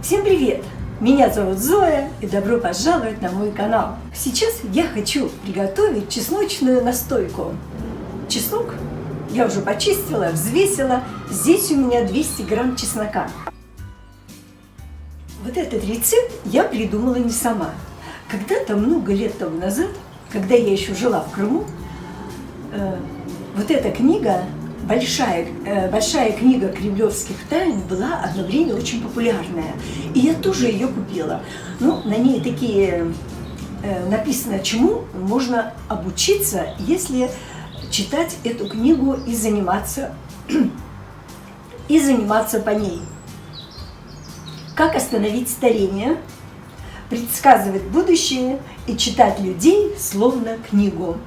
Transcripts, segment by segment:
Всем привет! Меня зовут Зоя и добро пожаловать на мой канал. Сейчас я хочу приготовить чесночную настойку. Чеснок я уже почистила, взвесила. Здесь у меня 200 грамм чеснока. Вот этот рецепт я придумала не сама. Когда-то много лет тому назад, когда я еще жила в Крыму, вот эта книга, большая книга кремлевских тайн, была одно время очень популярная. И я тоже ее купила. Ну, на ней такие написано, чему можно обучиться, если читать эту книгу и заниматься по ней. Как остановить старение, предсказывать будущее и читать людей словно книгу.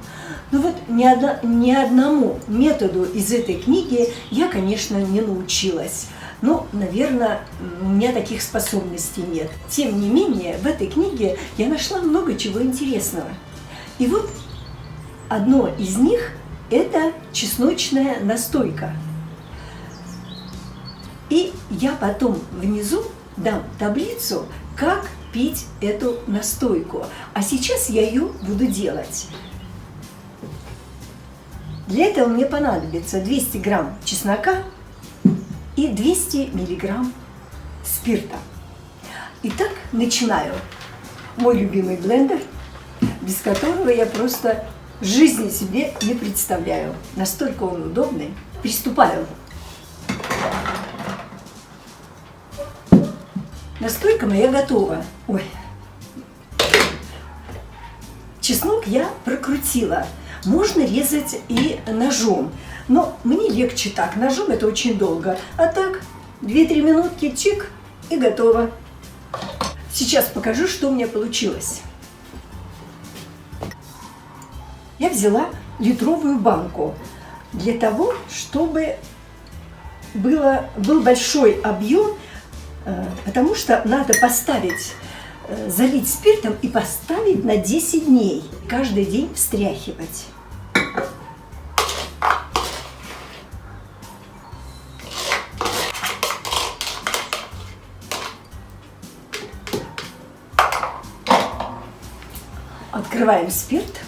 Ну вот ни одному методу из этой книги я, конечно, не научилась. Ну, наверное, у меня таких способностей нет. Тем не менее, в этой книге я нашла много чего интересного. И вот одно из них – это чесночная настойка. И я потом внизу дам таблицу, как пить эту настойку. А сейчас я ее буду делать. Для этого мне понадобится 200 грамм чеснока и 200 миллиграмм спирта. Итак, начинаю. Мой любимый блендер, без которого я просто жизни себе не представляю. Настолько он удобный. Приступаю. Настойка моя готова. Ой. Чеснок я прокрутила. Можно резать и ножом, но мне легче так. Ножом это очень долго. А так, 2-3 минутки, чик, и готово. Сейчас покажу, что у меня получилось. Я взяла литровую банку для того, чтобы был большой объем, потому что надо залить спиртом и поставить на 10 дней. Каждый день встряхивать. Открываем спирт.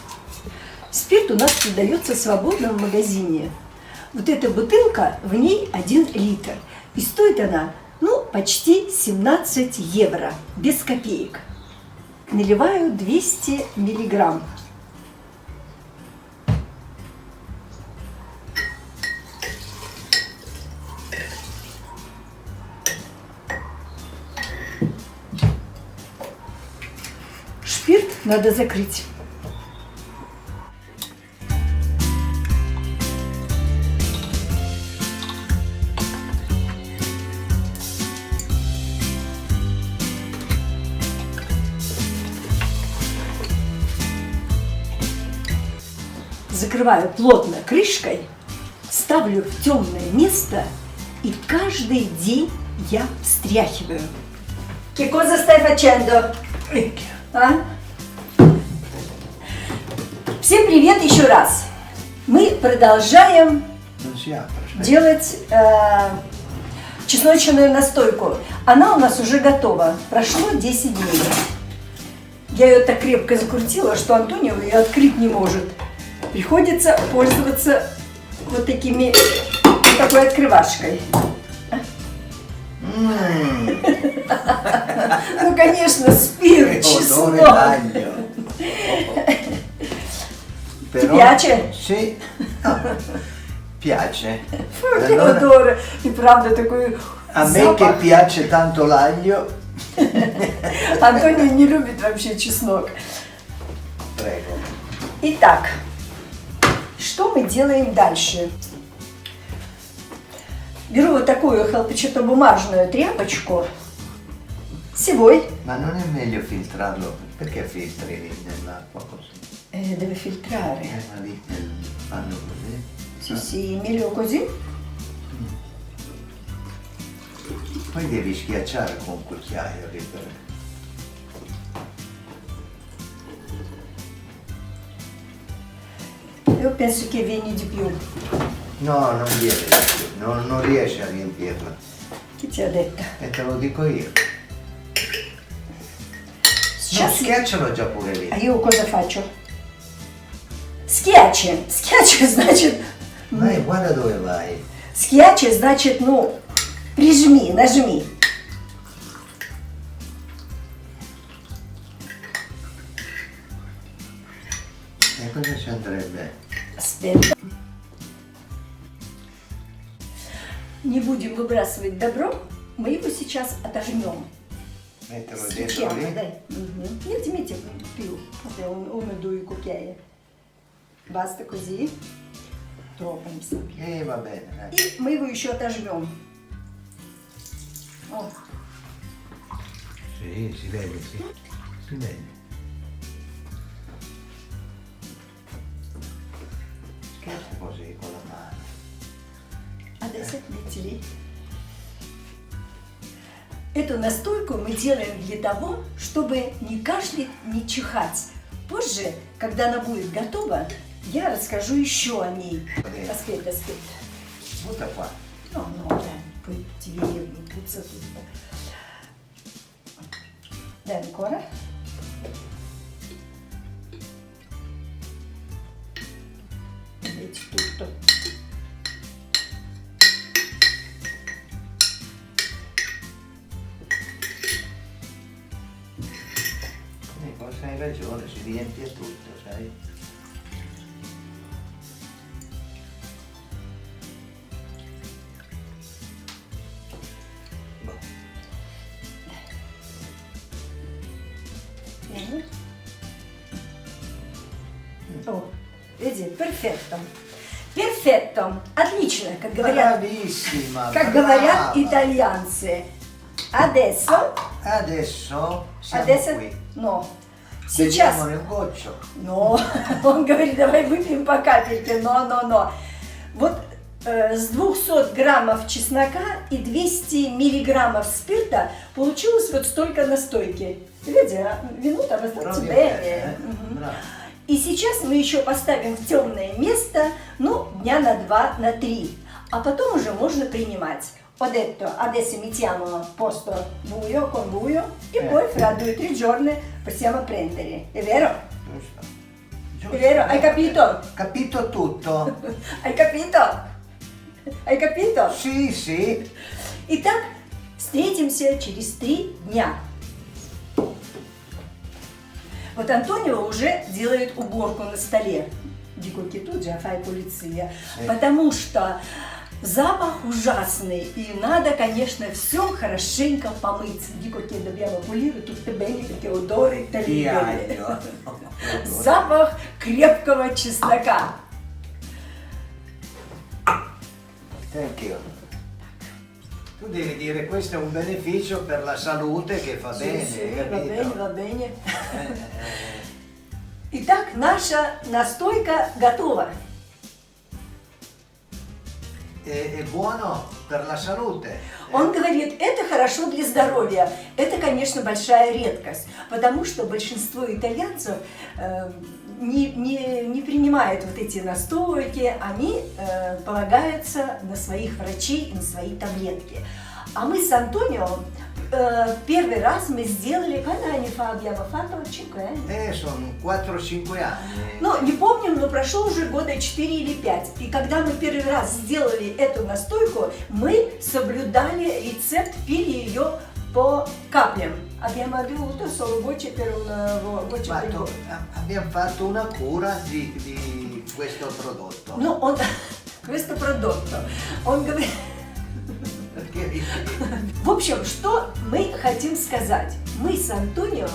Спирт у нас продается свободно в магазине. Вот эта бутылка, в ней 1 литр. И стоит она, почти 17 евро, без копеек. Наливаю 200 миллиграмм. Спирт надо закрыть. Закрываю плотно крышкой, ставлю в темное место и каждый день я встряхиваю. Che cosa stai facendo? Всем привет еще раз! Мы продолжаем делать чесночную настойку. Она у нас уже готова. Прошло 10 дней. Я ее так крепко закрутила, что Антонио ее открыть не может. Приходится пользоваться вот такой открывашкой. Ну, конечно, спирт, чеснок. Ti piace? Sì, piace. Теодора, и правда такой A me che piace tanto l'aglio. Антонио не любит вообще чеснок. Prego. Итак, что мы делаем дальше? Беру вот такую хлопчатобумажную тряпочку, сивой. Ma non è meglio filtrarlo? Perché filtri nell'acqua così? Deve filtrare. Ma lì fanno così? Sì, meglio così. Poi devi schiacciare con un cucchiaio. Io penso che viene di più. No, non viene, non riesce a riempirla. Chi ti ha detto? E te lo dico io. No, schiaccialo già pure lì. А io cosa faccio? Schiacci. Schiacci значит... Vai, guarda dove vai. Schiacci значит, ну, прижми, нажми. E cosa ci andrebbe? Aspetta. Не будем выбрасывать добро, мы его сейчас отожмем. Metterlo С dentro ключами, lì? dai. Metti più, uno, due cucchiai. Basta così. Трогаемся. Va bene, dai. И мы его еще отожмем. О, Sì, si vede, sì. Si vede. Schiaccia così con la mano. adesso metti lì. Эту настойку мы делаем для того, чтобы не кашлять, не чихать. Позже, когда она будет готова, я расскажу еще о ней. Aspetta, aspetta. Butta qua. No, no, dai, poi ti viene puzza tutto. Dai ancora. Metti tutto. Forse hai ragione, si riempie tutto, sai? Boh. Bene. О, види, перфекто. Перфекто. Отлично, как говорят, Bravissima! как brava. говорят итальянцы. Adesso, Adesso siamo adesso, qui. no. Сейчас, Beviamone un goccio. но, он говорит, давай выпьем по капельке, но. Вот с 200 граммов чеснока и 200 миллиграммов спирта получилось вот столько настойки. Видите, вино там остается Proprio bene. bene, Мгм. bravo. И сейчас мы еще поставим в темное место, ну, дня на 2, на 3. А потом уже можно принимать. Ho detto, adesso mettiamo a posto buio con buio e poi fra 2 o 3 giorni possiamo prendere. È vero? Giusto. È vero? Hai capito? Capito tutto? Hai capito? Hai capito? Sì, sì. Итак, встретимся через 3 дня. Вот Антонио уже делает уборку на столе. Dico che tu già fai pulizia. Потому что запах ужасный, и надо, конечно, все хорошенько помыть. Dico che dobbiamo pulire tutto bene, perché odore terribile. Aglio. Запах крепкого чеснока. Thank you. Tu devi dire questo è un beneficio per la salute che fa bene, Sì, hai va bene, capito? va bene. Итак, наша настойка готова. È buono per la salute. Он говорит, это хорошо для здоровья. Это, конечно, большая редкость, потому что большинство итальянцев не принимают вот эти настойки, они полагаются на своих врачей и на свои таблетки. А мы с Антонио первый раз мы сделали, quando anni fa abbiamo fatto? 5 anni. Sono 4-5 anni. Ну, не помним, но прошло уже года 4 или 5. И когда мы первый раз сделали эту настойку, мы соблюдали рецепт, пили ее по каплям. Abbiamo bevuto solo voce per una voce per Fatto- abbiamo fatto una cura di questo prodotto. Ну, он, questo prodotto, он говорит... Perché В общем, что мы хотим сказать? Мы с Антонио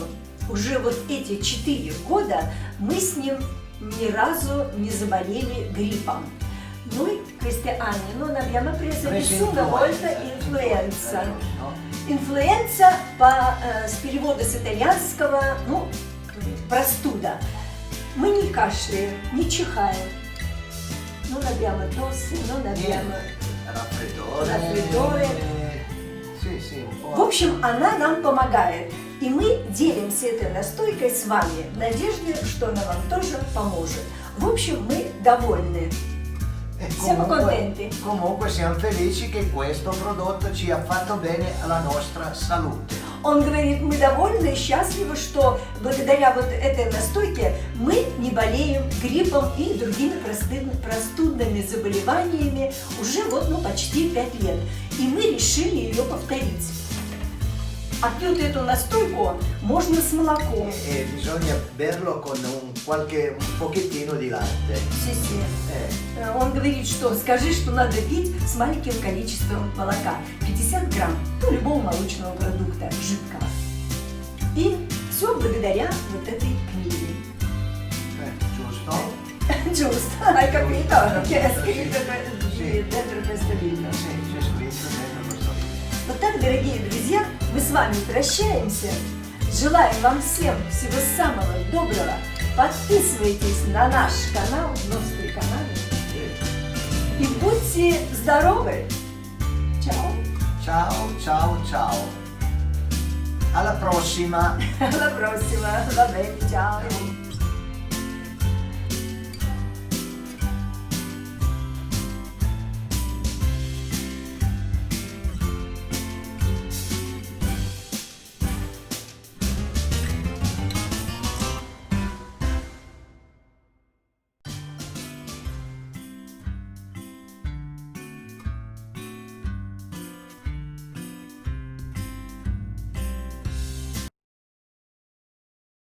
уже вот эти 4 года, мы с ним ни разу не заболели гриппом. Noi questi anni non abbiamo preso nessuna volta инфлюенza. no? Инфлюенza с перевода с итальянского, ну, простуда. Мы не кашляем, не чихаем. Non abbiamo tosse, non abbiamo... Raffreddore. Sì, sì, un po'. В общем, она нам помогает. И мы делимся этой настойкой с вами в надежде, что она вам тоже поможет. В общем, мы довольны. E Siamo contenti. Comunque siamo felici che questo prodotto ci ha fatto bene alla nostra salute. Он говорит, мы довольны и счастливы, что благодаря вот этой настойке мы не болеем гриппом и другими простудными заболеваниями уже вот, почти 5 лет. И мы решили ее повторить. А пьют эту настойку можно с молоком. E bisogna berlo con un pochettino di latte. Си-си. Он говорит, что скажи, что надо пить с маленьким количеством молока. 50 грамм, любого молочного продукта, жидкого. И все благодаря вот этой книге. Giusto? Giusto, hai capito? Che è scritto dentro questo libro. Sì, c'è scritto dentro questo libro. Вот так, дорогие друзья, мы с вами прощаемся. Желаем вам всем всего самого доброго. Подписывайтесь на наш канал, Nostri каналы. И будьте здоровы. Ciao. Ciao, ciao, ciao. Alla prossima. Alla prossima. Va bene, ciao.